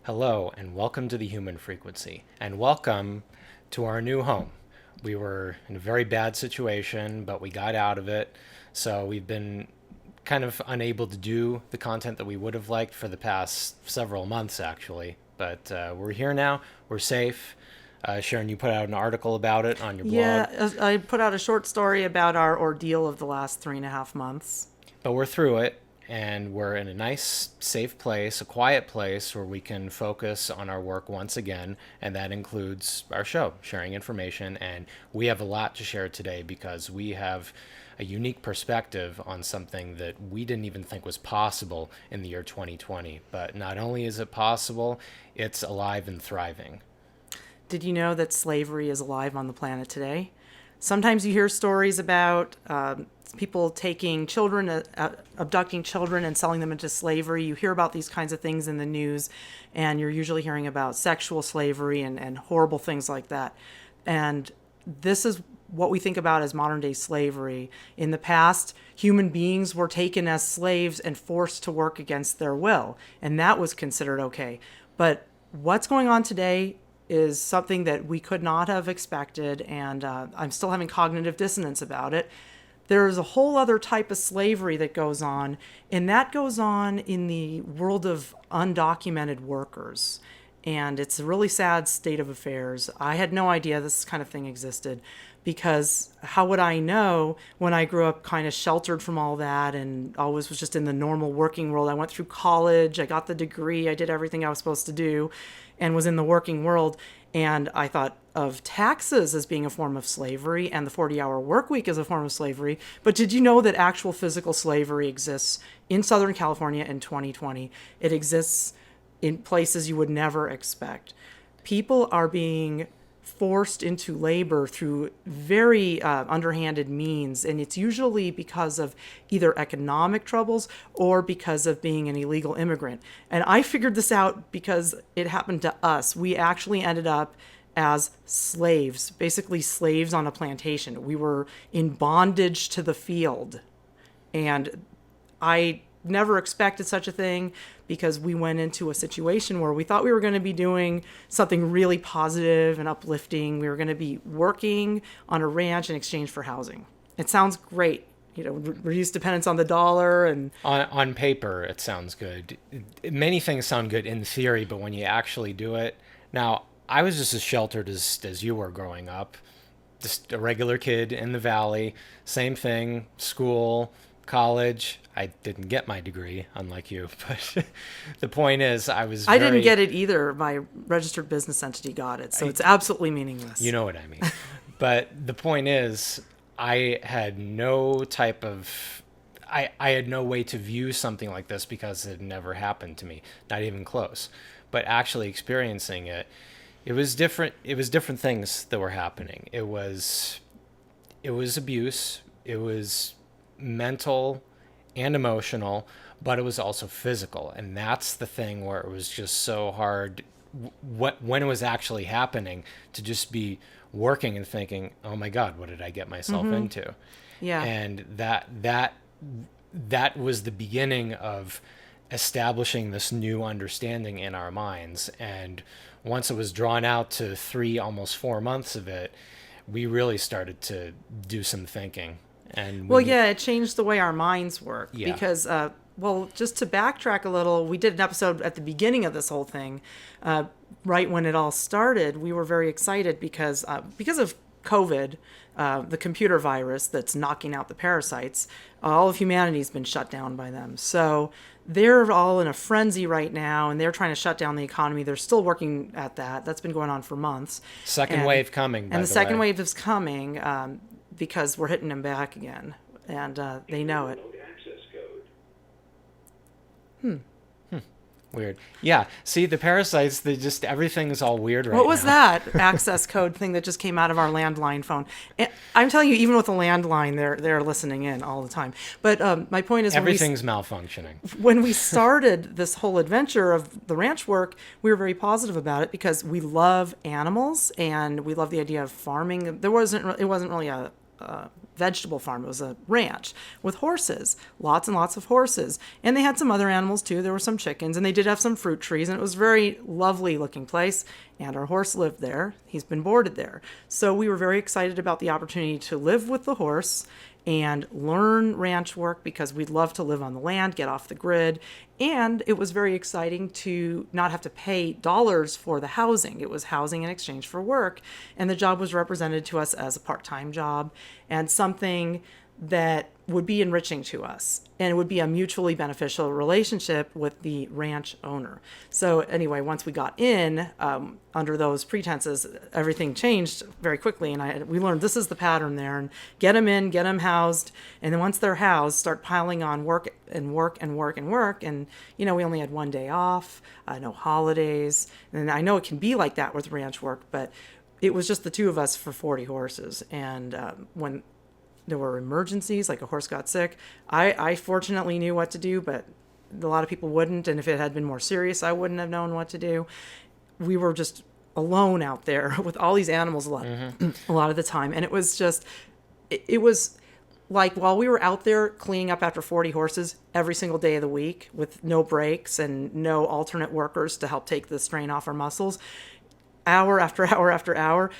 Hello, and welcome to the Human Frequency, and welcome to our new home. We were in a very bad situation, but we got out of it. So we've been kind of unable to do the content that we would have liked for the past several months, actually. But we're here now. We're safe. Sharon, you put out an article about it on your blog, I put out a short story about our ordeal of the last 3.5 months. but we're through it. And we're in a nice, safe place, a quiet place where we can focus on our work once again. And that includes our show, sharing information. And we have a lot to share today because we have a unique perspective on something that we didn't even think was possible in the year 2020. But not only is it possible, it's alive and thriving. Did you know that slavery is alive on the planet today? Sometimes you hear stories about people taking children, abducting children and selling them into slavery. You hear about these kinds of things in the news, and you're usually hearing about sexual slavery and horrible things like that. And this is what we think about as modern day slavery. In the past, human beings were taken as slaves and forced to work against their will, and that was considered okay. But what's going on today is something that we could not have expected, and I'm still having cognitive dissonance about it. There's a whole other type of slavery that goes on, and that goes on in the world of undocumented workers. And it's a really sad state of affairs. I had no idea this kind of thing existed because how would I know when I grew up kind of sheltered from all that and always was just in the normal working world? I went through college, I got the degree, I did everything I was supposed to do and was in the working world. And I thought of taxes as being a form of slavery and the 40-hour work week as a form of slavery. But did you know that actual physical slavery exists in Southern California in 2020? It exists in places you would never expect. People are being forced into labor through very underhanded means, and it's usually because of either economic troubles or because of being an illegal immigrant. And I figured this out because it happened to us. We actually ended up as slaves, basically slaves on a plantation. We were in bondage to the field. And I never expected such a thing because we went into a situation where we thought we were going to be doing something really positive and uplifting. We were going to be working on a ranch in exchange for housing. It sounds great. You know, reduce dependence on the dollar and On paper, it sounds good. Many things sound good in theory, but when you actually do it, now I was just as sheltered as you were growing up, just a regular kid in the valley. Same thing, school, college. I didn't get my degree, unlike you, but the point is, I didn't get it either. My registered business entity got it, so it's absolutely meaningless. You know what I mean. But the point is, I had no type of, I had no way to view something like this because it had never happened to me, not even close. But actually experiencing it, it was different. It was different things that were happening. It was abuse. It was mental and emotional, but it was also physical. And that's the thing where it was just so hard when it was actually happening to just be working and thinking, oh my God, what did I get myself into? Yeah. And that was the beginning of establishing this new understanding in our minds. And once it was drawn out to 3, almost 4 months of it, we really started to do some thinking. And Well, yeah, it changed the way our minds work Yeah. because, well, just to backtrack a little, we did an episode at the beginning of this whole thing, right when it all started. We were very excited because of COVID, the computer virus that's knocking out the parasites. All of humanity's been shut down by them. So they're all in a frenzy right now, and they're trying to shut down the economy. They're still working at that. That's been going on for months. second wave coming, by And the second way. wave is coming because we're hitting them back again, and they know it. Weird. Yeah. See, the parasites, they just, everything's all weird right now. What was that access code thing that just came out of our landline phone? And I'm telling you, even with the landline, they're listening in all the time. But my point is, Everything's malfunctioning. when we started this whole adventure of the ranch work, we were very positive about it because we love animals and we love the idea of farming. It wasn't really a vegetable farm. It was a ranch with horses, lots and lots of horses. And they had some other animals too. There were some chickens, and they did have some fruit trees, and it was a very lovely looking place. And our horse lived there. He's been boarded there. So we were very excited about the opportunity to live with the horse and learn ranch work, because we'd love to live on the land, get off the grid. And it was very exciting to not have to pay dollars for the housing. It was housing in exchange for work. And the job was represented to us as a part-time job and something that would be enriching to us, and it would be a mutually beneficial relationship with the ranch owner. So anyway, once we got in, under those pretenses, everything changed very quickly, and we learned this is the pattern there, and get them in, get them housed, and then once they're housed, start piling on work and work and work and work. And we only had one day off, no holidays, and I know it can be like that with ranch work, but it was just the two of us for 40 horses. And when there were emergencies, like a horse got sick, I fortunately knew what to do, but a lot of people wouldn't. And if it had been more serious, I wouldn't have known what to do. We were just alone out there with all these animals a lot of the time. And it was just, it was like while we were out there cleaning up after 40 horses every single day of the week with no breaks and no alternate workers to help take the strain off our muscles, hour after hour after hour,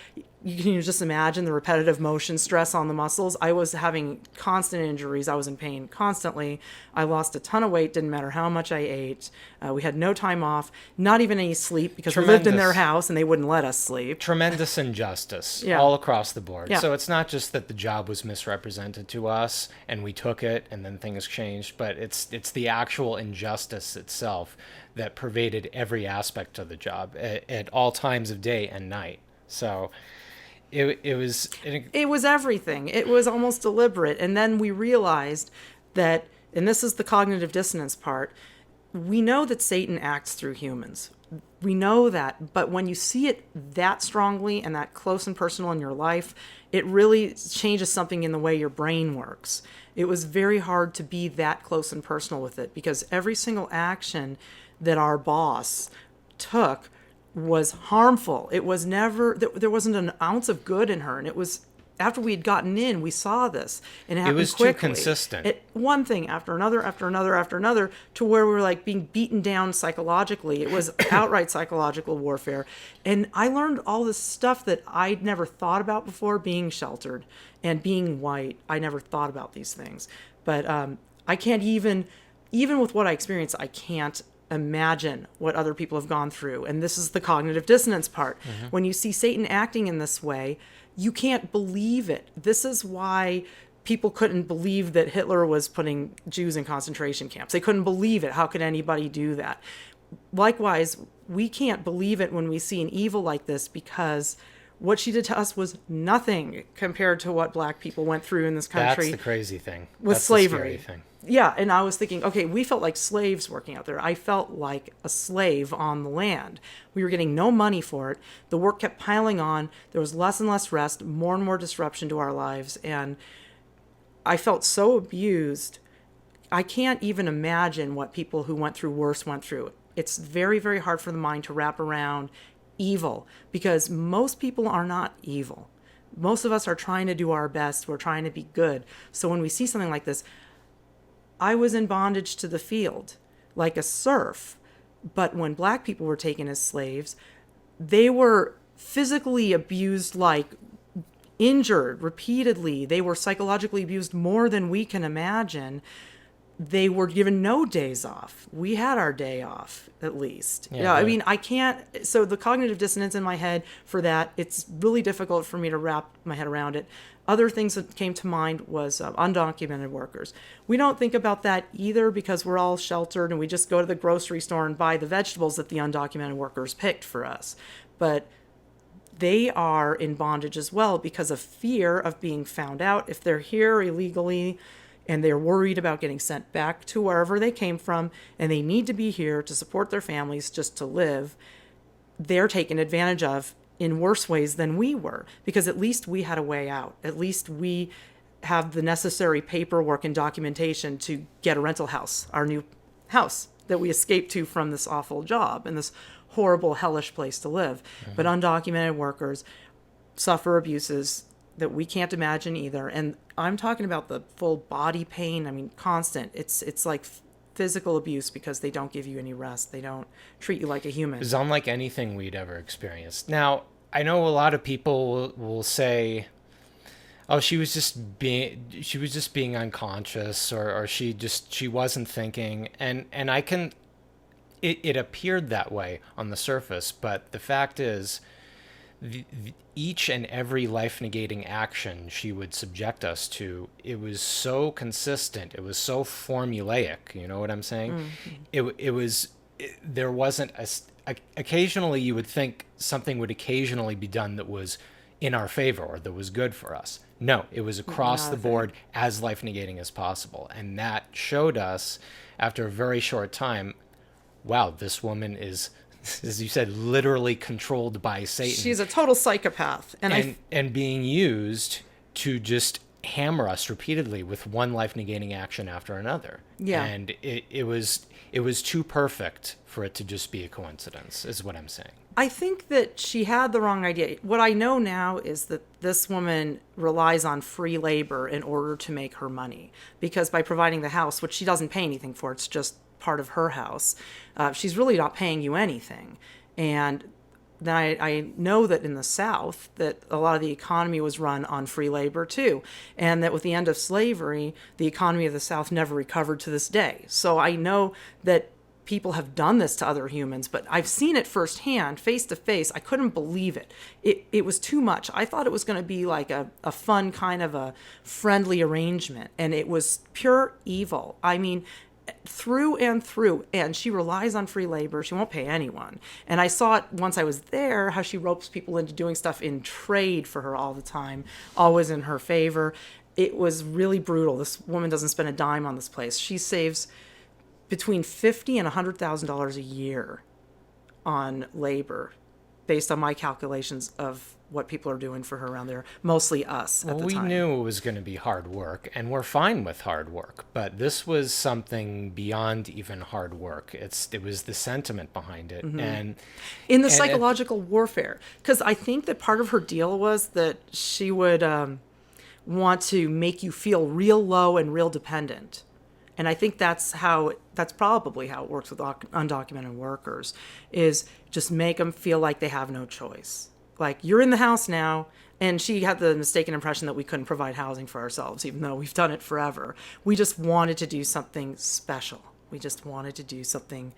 you can just imagine the repetitive motion stress on the muscles. I was having constant injuries. I was in pain constantly. I lost a ton of weight, didn't matter how much I ate. We had no time off, not even any sleep, because we lived in their house and they wouldn't let us sleep. Tremendous injustice all across the board. Yeah. So it's not just that the job was misrepresented to us and we took it and then things changed, but it's the actual injustice itself that pervaded every aspect of the job at all times of day and night. So it was everything. It was almost deliberate. And then we realized that, and this is the cognitive dissonance part, we know that Satan acts through humans. We know that, but when you see it that strongly and that close and personal in your life, it really changes something in the way your brain works. It was very hard to be that close and personal with it, because every single action that our boss took was harmful. It was never, there wasn't an ounce of good in her. And it was, after we had gotten in, we saw this. And it happened was quickly. Too consistent. One thing after another, after another, after another, to where we were like being beaten down psychologically. It was outright psychological warfare. And I learned all this stuff that I'd never thought about before, being sheltered and being white. I never thought about these things. But I can't even with what I experienced, I can't imagine what other people have gone through. And this is the cognitive dissonance part. Mm-hmm. When you see Satan acting in this way, you can't believe it. This is why people couldn't believe that Hitler was putting Jews in concentration camps. They couldn't believe it. How could anybody do that? Likewise, we can't believe it when we see an evil like this, because what she did to us was nothing compared to what black people went through in this country. That's the crazy thing. With slavery. The scary thing. Yeah, and I was thinking, okay, we felt like slaves working out there. I felt like a slave on the land. We were getting no money for it. The work kept piling on. There was less and less rest, more and more disruption to our lives. And I felt so abused. I can't even imagine what people who went through worse went through. It's very, very hard for the mind to wrap around evil, because most people are not evil. Most of us are trying to do our best. We're trying to be good. So when we see something like this, I was in bondage to the field, like a serf. But when black people were taken as slaves, they were physically abused, like injured repeatedly. They were psychologically abused more than we can imagine. They were given no days off. We had our day off, at least. Yeah, I mean, I can't. So the cognitive dissonance in my head for that, it's really difficult for me to wrap my head around it. Other things that came to mind was undocumented workers. We don't think about that either, because we're all sheltered and we just go to the grocery store and buy the vegetables that the undocumented workers picked for us. But they are in bondage as well because of fear of being found out if they're here illegally, and they're worried about getting sent back to wherever they came from, and they need to be here to support their families just to live. They're taken advantage of in worse ways than we were, because at least we had a way out. At least we have the necessary paperwork and documentation to get a rental house, our new house that we escaped to from this awful job and this horrible, hellish place to live. Mm-hmm. But undocumented workers suffer abuses that we can't imagine either. And I'm talking about the full body pain. I mean, constant. It's like physical abuse because they don't give you any rest. They don't treat you like a human. It's unlike anything we'd ever experienced. Now, I know a lot of people will say, "Oh, she was just being unconscious, or she wasn't thinking," and I can. It appeared that way on the surface, but the fact is, each and every life negating action she would subject us to, it was so consistent, it was so formulaic, you know what I'm saying? There wasn't occasionally you would think something would occasionally be done that was in our favor or that was good for us. No, it was across the board, as life negating as possible. And that showed us after a very short time, wow, this woman is, as you said, literally controlled by Satan. She's a total psychopath. And being used to just hammer us repeatedly with one life negating action after another. Yeah. And it was too perfect for it to just be a coincidence, is what I'm saying. I think that she had the wrong idea. What I know now is that this woman relies on free labor in order to make her money, because by providing the house, which she doesn't pay anything for, it's just part of her house, she's really not paying you anything. And then I know that in the South that a lot of the economy was run on free labor too, and that with the end of slavery, the economy of the South never recovered to this day. So I know that people have done this to other humans, but I've seen it firsthand, face to face. I couldn't believe it. It was too much. I thought it was going to be like a fun kind of a friendly arrangement, and it was pure evil. I mean, through and through. And she relies on free labor. She won't pay anyone. And I saw it once I was there, how she ropes people into doing stuff in trade for her all the time, always in her favor. It was really brutal. This woman doesn't spend a dime on this place. She saves between $50,000 and $100,000 a year on labor, based on my calculations of what people are doing for her around there, mostly us at the time. We knew it was going to be hard work, and we're fine with hard work, but this was something beyond even hard work. It was the sentiment behind it. And in the psychological warfare, because I think that part of her deal was that she would want to make you feel real low and real dependent. And I think that's probably how it works with undocumented workers, is just make them feel like they have no choice. Like, you're in the house now, and she had the mistaken impression that we couldn't provide housing for ourselves, even though we've done it forever. We just wanted to do something special. We just wanted to do something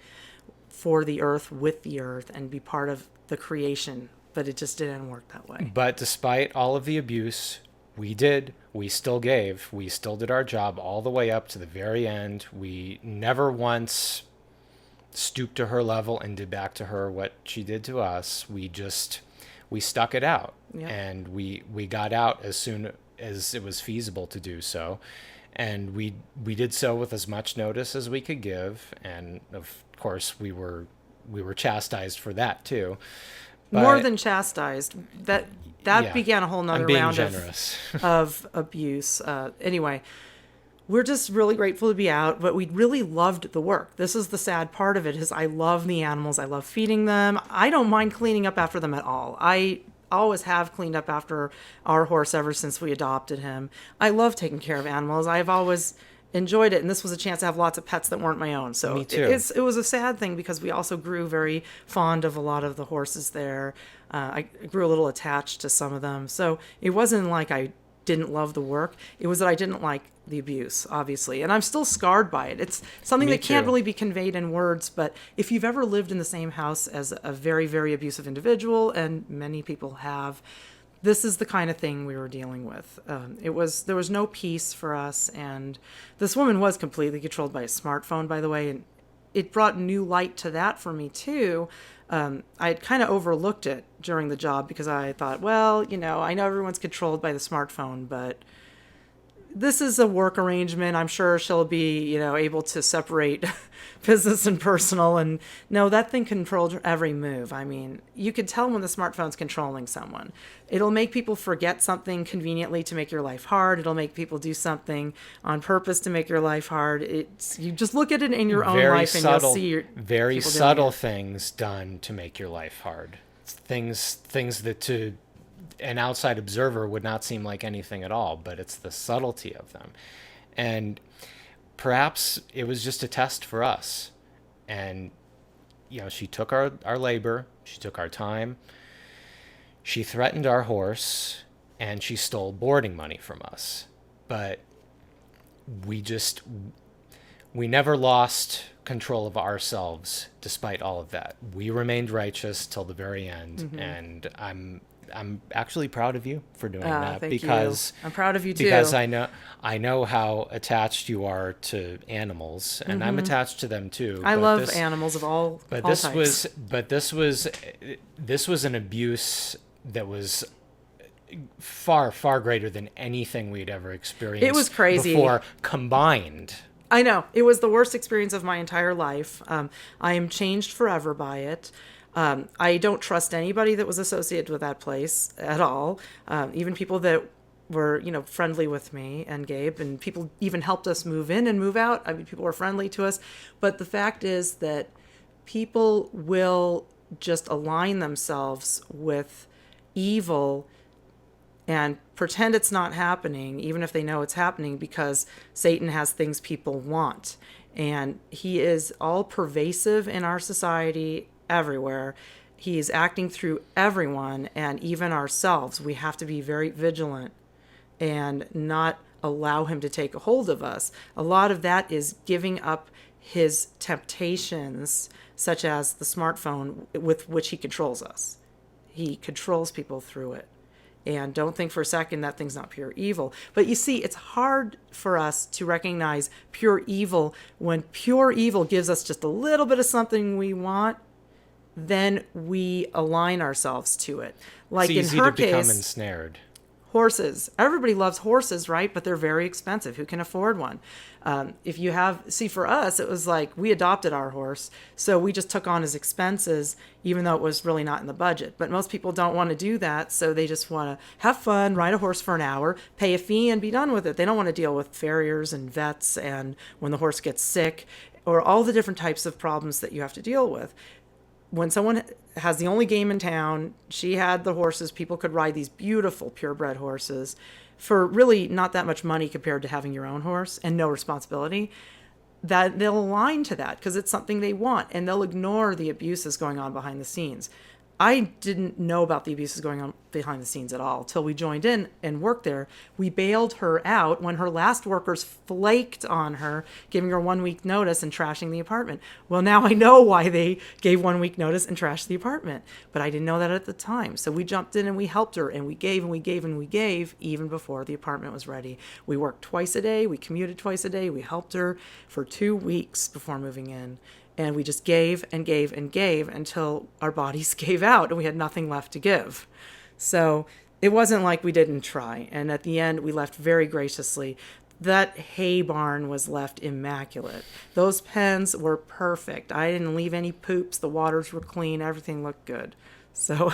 for the earth, with the earth, and be part of the creation, but it just didn't work that way. But despite all of the abuse, we still gave, we still did our job all the way up to the very end. We never once stooped to her level and did back to her what she did to us. We stuck it out. Yep. And we got out as soon as it was feasible to do so. And we did so with as much notice as we could give. And of course we were chastised for that too. But more than chastised. That yeah, began a whole nother round of abuse. Anyway, we're just really grateful to be out, but we really loved the work. This is the sad part of it, is I love the animals. I love feeding them. I don't mind cleaning up after them at all. I always have cleaned up after our horse ever since we adopted him. I love taking care of animals. I've always enjoyed it, and this was a chance to have lots of pets that weren't my own. So Me too. It was a sad thing, because we also grew very fond of a lot of the horses there. I grew a little attached to some of them. So it wasn't like I didn't love the work. It was that I didn't like the abuse, obviously. And I'm still scarred by it. It's something Me that can't too. really be conveyed in words. But if you've ever lived in the same house as a very, very abusive individual, and many people have, this is the kind of thing we were dealing with. There was no peace for us. And this woman was completely controlled by a smartphone, by the way. And it brought new light to that for me, too. I had kind of overlooked it during the job, because I thought, well, I know everyone's controlled by the smartphone, but this is a work arrangement. I'm sure she'll be, able to separate business and personal. And no, that thing controlled every move. I mean, you could tell when the smartphone's controlling someone. It'll make people forget something conveniently to make your life hard. It'll make people do something on purpose to make your life hard. You just look at it in your own life, and you'll see very subtle things done to make your life hard. Things that an outside observer would not seem like anything at all, but it's the subtlety of them. And perhaps it was just a test for us. And, she took our labor, she took our time, she threatened our horse, and she stole boarding money from us. But we just, we never lost control of ourselves despite all of that. We remained righteous till the very end. And I'm actually proud of you for doing that, thank because you. I'm proud of you too. because I know how attached you are to animals, and I'm attached to them too. I love animals of all This types. this was an abuse that was far, far greater than anything we'd ever experienced. It was crazy. Before combined. I know. It was the worst experience of my entire life. I am changed forever by it. I don't trust anybody that was associated with that place at all. Even people that were, friendly with me and Gabe, and people even helped us move in and move out. I mean, people were friendly to us. But the fact is that people will just align themselves with evil and pretend it's not happening, even if they know it's happening, because Satan has things people want. And he is all pervasive in our society, everywhere. He is acting through everyone, and even ourselves. We have to be very vigilant and not allow him to take a hold of us. A lot of that is giving up his temptations, such as the smartphone with which he controls us. He controls people through it. And don't think for a second that thing's not pure evil. But you see, it's hard for us to recognize pure evil when pure evil gives us just a little bit of something we want. Then we align ourselves to it. Like it's easy in her to become case, ensnared. horses. Everybody loves horses, right? But they're very expensive. Who can afford one? For us, it was like we adopted our horse. So we just took on his expenses, even though it was really not in the budget. But most people don't want to do that. So they just want to have fun, ride a horse for an hour, pay a fee, and be done with it. They don't want to deal with farriers and vets and when the horse gets sick or all the different types of problems that you have to deal with. When someone has the only game in town, she had the horses. People could ride these beautiful purebred horses for really not that much money compared to having your own horse and no responsibility. That they'll align to that because it's something they want, and they'll ignore the abuses going on behind the scenes. I didn't know about the abuses going on behind the scenes at all till we joined in and worked there. We bailed her out when her last workers flaked on her, giving her 1 week notice and trashing the apartment. Well, now I know why they gave 1 week notice and trashed the apartment, but I didn't know that at the time. So we jumped in and we helped her, and we gave and we gave and we gave even before the apartment was ready. We worked twice a day. We commuted twice a day. We helped her for 2 weeks before moving in. And we just gave and gave and gave until our bodies gave out and we had nothing left to give. So it wasn't like we didn't try. And at the end, we left very graciously. That hay barn was left immaculate. Those pens were perfect. I didn't leave any poops. The waters were clean. Everything looked good. So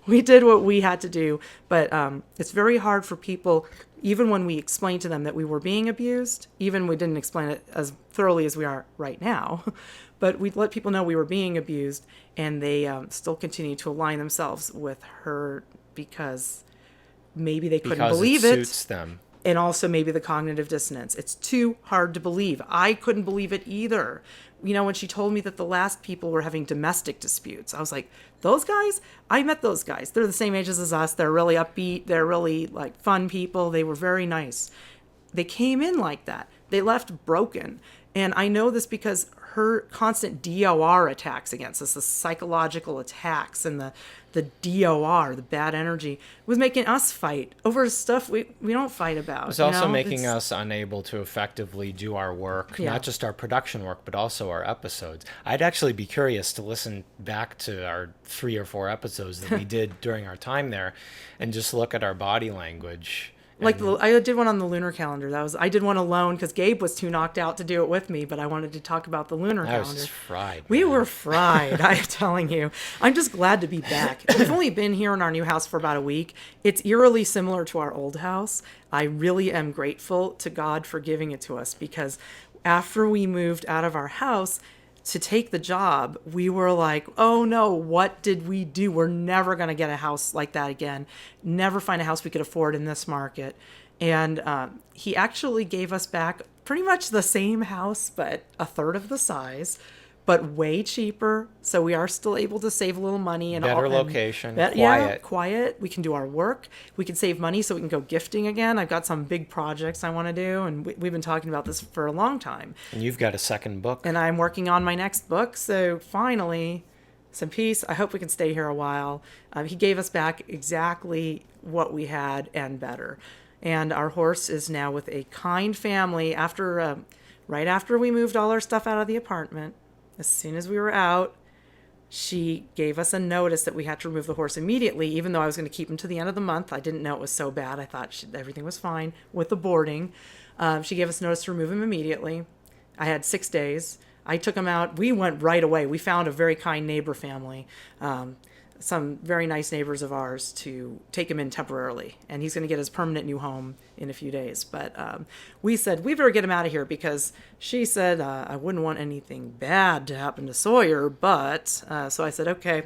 we did what we had to do. But it's very hard for people, even when we explained to them that we were being abused, even we didn't explain it as thoroughly as we are right now, but we let people know we were being abused, and they still continue to align themselves with her because maybe they couldn't believe it. Suits them. And also maybe the cognitive dissonance. It's too hard to believe. I couldn't believe it either. When she told me that the last people were having domestic disputes, I was like, those guys? I met those guys. They're the same ages as us. They're really upbeat. They're really like fun people. They were very nice. They came in like that. They left broken. And I know this because her constant DOR attacks against us, the psychological attacks and the DOR, the bad energy, was making us fight over stuff we don't fight about. It was also making us unable to effectively do our work, not just our production work, but also our episodes. I'd actually be curious to listen back to our 3 or 4 episodes that we did during our time there and just look at our body language. Like I did one on the lunar calendar. I did one alone because Gabe was too knocked out to do it with me, but I wanted to talk about the lunar calendar. I was just fried. We were fried, I'm telling you. I'm just glad to be back. We've only been here in our new house for about a week. It's eerily similar to our old house. I really am grateful to God for giving it to us because after we moved out of our house, to take the job, we were like, oh no, what did we do? We're never going to get a house like that again. Never find a house we could afford in this market. And he actually gave us back pretty much the same house, but a third of the size, but way cheaper. So we are still able to save a little money and Better all, location, quiet. quiet. Quiet. We can do our work. We can save money so we can go gifting again. I've got some big projects I want to do, and we've been talking about this for a long time. And you've got a second book. And I'm working on my next book. So finally, some peace. I hope we can stay here a while. He gave us back exactly what we had and better. And our horse is now with a kind family after, right after we moved all our stuff out of the apartment. As soon as we were out, she gave us a notice that we had to remove the horse immediately, even though I was going to keep him to the end of the month. I didn't know it was so bad. I thought everything was fine with the boarding. She gave us notice to remove him immediately. I had 6 days. I took him out. We went right away. We found a very kind neighbor family, some very nice neighbors of ours, to take him in temporarily. And he's going to get his permanent new home in a few days. But we said, we better get him out of here, because she said, I wouldn't want anything bad to happen to Sawyer. But so I said, okay,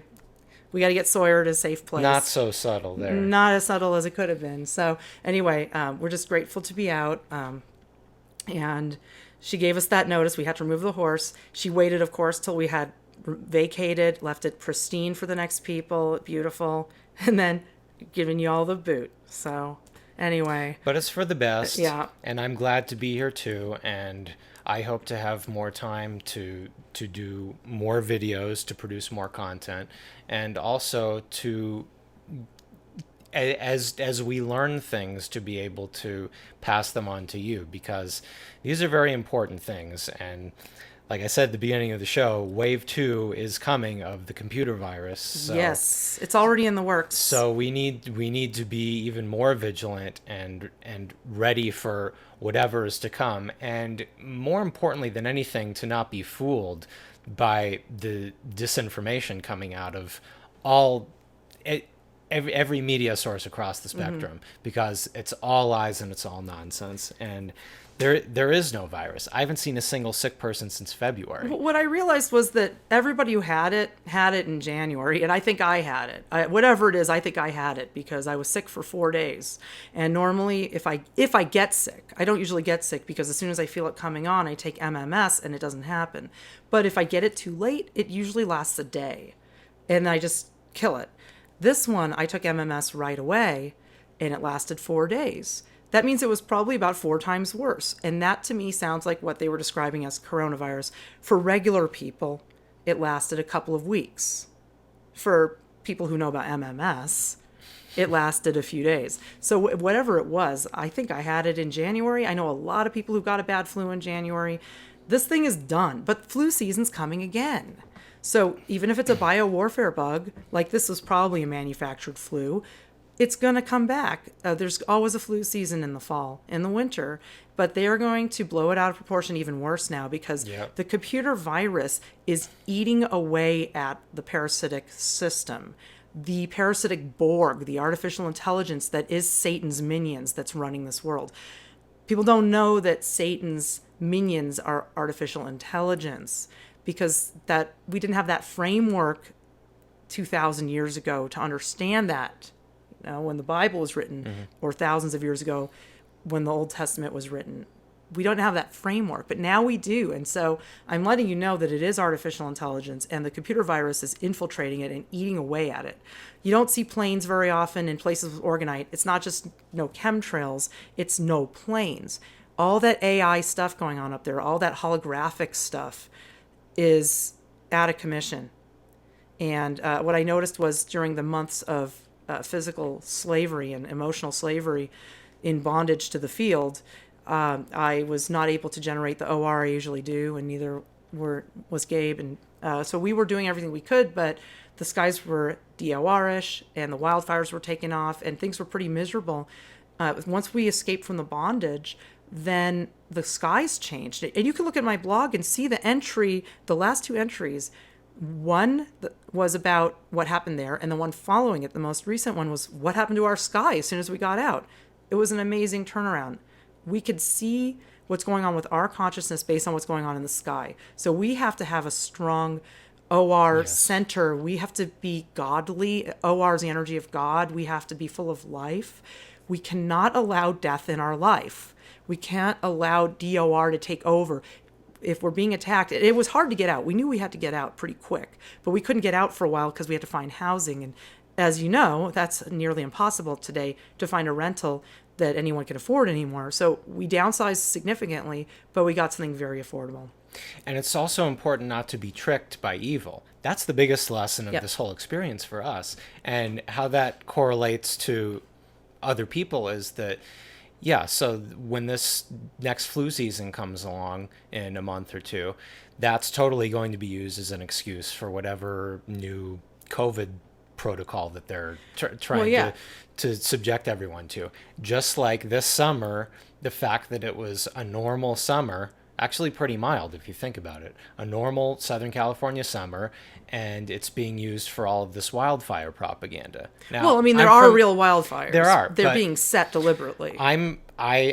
we got to get Sawyer to a safe place. Not so subtle there. Not as subtle as it could have been. So anyway, we're just grateful to be out. And she gave us that notice. We had to remove the horse. She waited, of course, till we had vacated, left it pristine for the next people, beautiful, and then giving you all the boot. So anyway. But it's for the best. Yeah. And I'm glad to be here too. And I hope to have more time to do more videos, to produce more content, and also to, as we learn things, to be able to pass them on to you, because these are very important things. And like I said at the beginning of the show, wave 2 is coming of the computer virus. So, yes, it's already in the works. So we need to be even more vigilant and ready for whatever is to come. And more importantly than anything, to not be fooled by the disinformation coming out of every media source across the spectrum, because it's all lies and it's all nonsense. And there is no virus. I haven't seen a single sick person since February. What I realized was that everybody who had it in January, and I think I had it. Whatever it is, I think I had it because I was sick for 4 days. And normally, if I get sick, I don't usually get sick because as soon as I feel it coming on, I take MMS and it doesn't happen. But if I get it too late, it usually lasts a day, and I just kill it. This one, I took MMS right away, and it lasted 4 days. That means it was probably about 4 times worse. And that to me sounds like what they were describing as coronavirus. For regular people, it lasted a couple of weeks. For people who know about MMS, it lasted a few days. So whatever it was, I think I had it in January. I know a lot of people who got a bad flu in January. This thing is done, but flu season's coming again. So even if it's a biowarfare bug, like this was probably a manufactured flu, it's going to come back. There's always a flu season in the fall, in the winter, but they are going to blow it out of proportion even worse now because the computer virus is eating away at the parasitic system. The parasitic Borg, the artificial intelligence that is Satan's minions that's running this world. People don't know that Satan's minions are artificial intelligence because that we didn't have that framework 2,000 years ago to understand that. When the Bible was written, or thousands of years ago when the Old Testament was written, we don't have that framework, but now we do. And so I'm letting you know that it is artificial intelligence, and the computer virus is infiltrating it and eating away at it. You don't see planes very often in places with orgonite. It's not just no chemtrails, it's no planes. All that AI stuff going on up there, all that holographic stuff is out of commission. And what I noticed was during the months of physical slavery and emotional slavery in bondage to the field, I was not able to generate the OR I usually do, and neither was Gabe. And so we were doing everything we could, but the skies were DOR-ish, and the wildfires were taking off, and things were pretty miserable. Once we escaped from the bondage, then the skies changed. And you can look at my blog and see the entry, the last 2 entries. One was about what happened there, and the one following it, the most recent one, was what happened to our sky as soon as we got out. It was an amazing turnaround. We could see what's going on with our consciousness based on what's going on in the sky. So we have to have a strong OR Yes. center. We have to be godly. OR is the energy of God. We have to be full of life. We cannot allow death in our life. We can't allow DOR to take over. If we're being attacked, it was hard to get out. We knew we had to get out pretty quick, but we couldn't get out for a while because we had to find housing. And as you know, that's nearly impossible today to find a rental that anyone can afford anymore. So we downsized significantly, but we got something very affordable. And it's also important not to be tricked by evil. That's the biggest lesson of Yep. this whole experience for us. And how that correlates to other people is that, yeah, so when this next flu season comes along in a month or two, that's totally going to be used as an excuse for whatever new COVID protocol that they're trying yeah. to subject everyone to. Just like this summer, the fact that it was a normal summer, actually pretty mild if you think about it, a normal Southern California summer, and it's being used for all of this wildfire propaganda. Now, Well, I mean, there I'm are from- real wildfires. There are, They're but being set deliberately. I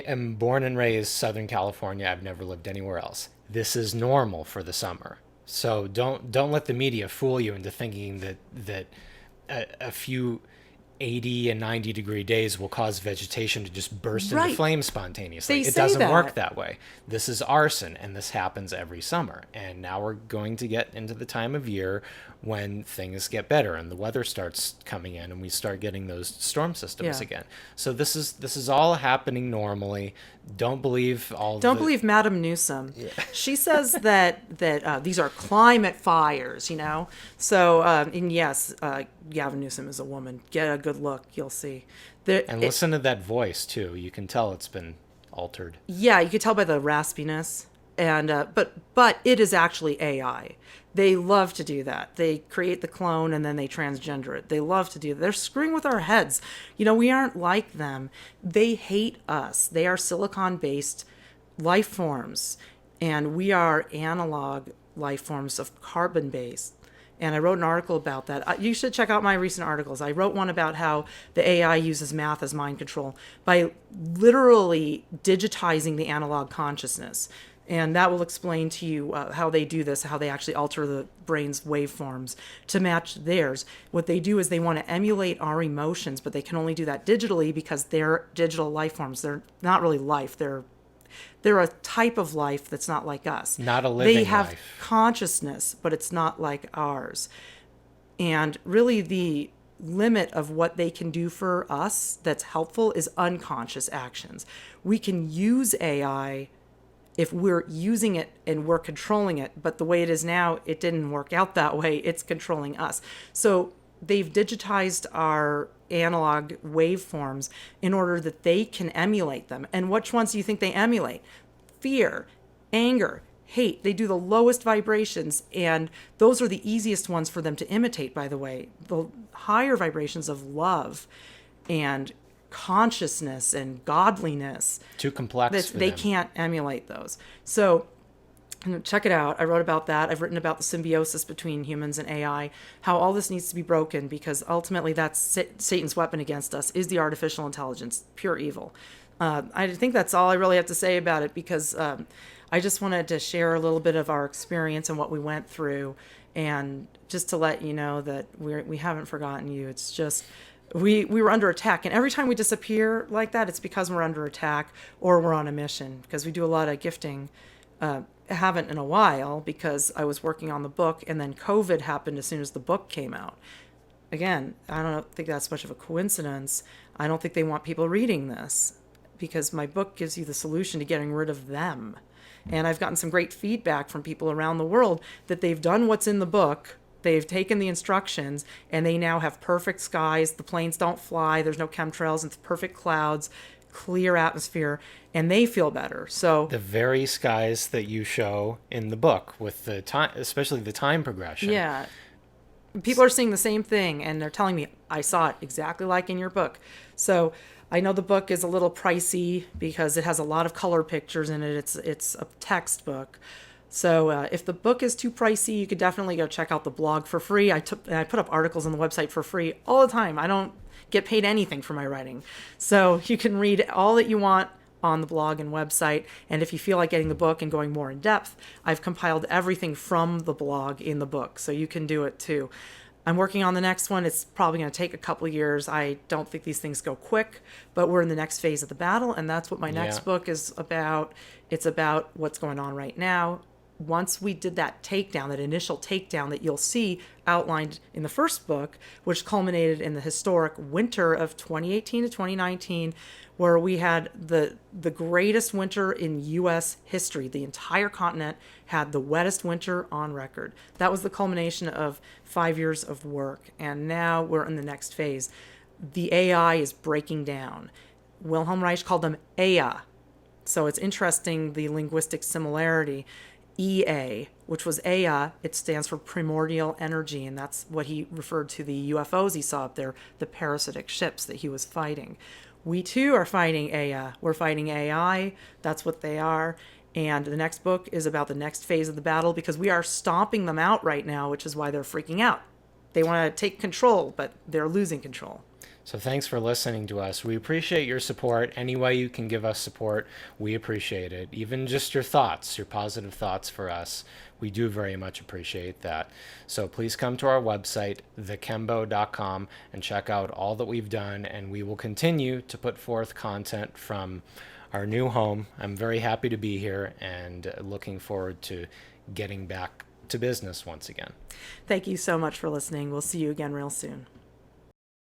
am born and raised Southern California. I've never lived anywhere else. This is normal for the summer. So don't let the media fool you into thinking that a few 80 and 90 degree days will cause vegetation to just burst into Right. flames spontaneously. They It say doesn't work that. that way. This is arson, and this happens every summer. And now we're going to get into the time of year when things get better and the weather starts coming in and we start getting those storm systems Yeah. again. So this is all happening normally. Don't believe all Don't the, believe Madam Newsom. She says that these are climate fires, you know. So, and yes, Gavin Newsom is a woman. Get a good look, you'll see. and listen to that voice too. You can tell it's been altered. Yeah, you could tell by the raspiness, and but it is actually AI. They love to do that. They create the clone and then they transgender it. They love to do that. They're screwing with our heads. You know, we aren't like them. They hate us. They are silicon-based life forms, and we are analog life forms of carbon-based. And I wrote an article about that. You should check out my recent articles. I wrote one about how the AI uses math as mind control by literally digitizing the analog consciousness. And that will explain to you how they do this, how they actually alter the brain's waveforms to match theirs. What they do is they want to emulate our emotions, but they can only do that digitally because they're digital life forms. They're not really life. They're a type of life that's not like us. Not a living They have life. consciousness, but it's not like ours. And really the limit of what they can do for us that's helpful is unconscious actions. We can use AI if we're using it and we're controlling it, but the way it is now, it didn't work out that way. It's controlling us. So they've digitized our analog waveforms in order that they can emulate them. And which ones do you think they emulate? Fear, anger, hate. They do the lowest vibrations, and those are the easiest ones for them to imitate, by the way. The higher vibrations of love and consciousness and godliness, Too complex that for they them. can't emulate those. So check it out. I wrote about that. I've written about the symbiosis between humans and AI, how all this needs to be broken, because ultimately that's Satan's weapon against us is the artificial intelligence, pure evil. I think that's all I really have to say about it, because I just wanted to share a little bit of our experience and what we went through, and just to let you know that we haven't forgotten you. It's just we were under attack, and every time we disappear like that, it's because we're under attack or we're on a mission, because we do a lot of gifting. Haven't in a while because I was working on the book, and then COVID happened as soon as the book came out. Again, I don't think that's much of a coincidence. I don't think they want people reading this, because my book gives you the solution to getting rid of them. And I've gotten some great feedback from people around the world that they've done what's in the book. They've taken the instructions, and they now have perfect skies. The planes don't fly. There's no chemtrails. It's perfect clouds, clear atmosphere, and they feel better. So The very skies that you show in the book with the time, especially the time progression. yeah, people are seeing the same thing, and they're telling me, I saw it exactly like in your book. So I know the book is a little pricey because it has a lot of color pictures in it. It's a textbook. So if the book is too pricey, you could definitely go check out the blog for free. I put up articles on the website for free all the time. I don't get paid anything for my writing. So you can read all that you want on the blog and website. And if you feel like getting the book and going more in depth, I've compiled everything from the blog in the book, so you can do it too. I'm working on the next one. It's probably going to take a couple of years. I don't think these things go quick, but we're in the next phase of the battle, and that's what my next book is about. It's about what's going on right now. Once we did that takedown, that initial takedown that you'll see outlined in the first book, which culminated in the historic winter of 2018 to 2019, where we had the greatest winter in U.S. history. The entire continent had the wettest winter on record. That was the culmination of 5 years of work, and now we're in the next phase. The AI is breaking down. Wilhelm Reich called them Ea, so it's interesting, the linguistic similarity. EA, which was Ea, it stands for primordial energy, and that's what he referred to the UFOs he saw up there, the parasitic ships that he was fighting. We too are fighting Ea. We're fighting AI. That's what they are. And the next book is about the next phase of the battle, because we are stomping them out right now, which is why they're freaking out. They want to take control, but they're losing control. So thanks for listening to us. We appreciate your support. Any way you can give us support, we appreciate it. Even just your thoughts, your positive thoughts for us, we do very much appreciate that. So please come to our website, thekembo.com, and check out all that we've done, and we will continue to put forth content from our new home. I'm very happy to be here and looking forward to getting back to business once again. Thank you so much for listening. We'll see you again real soon.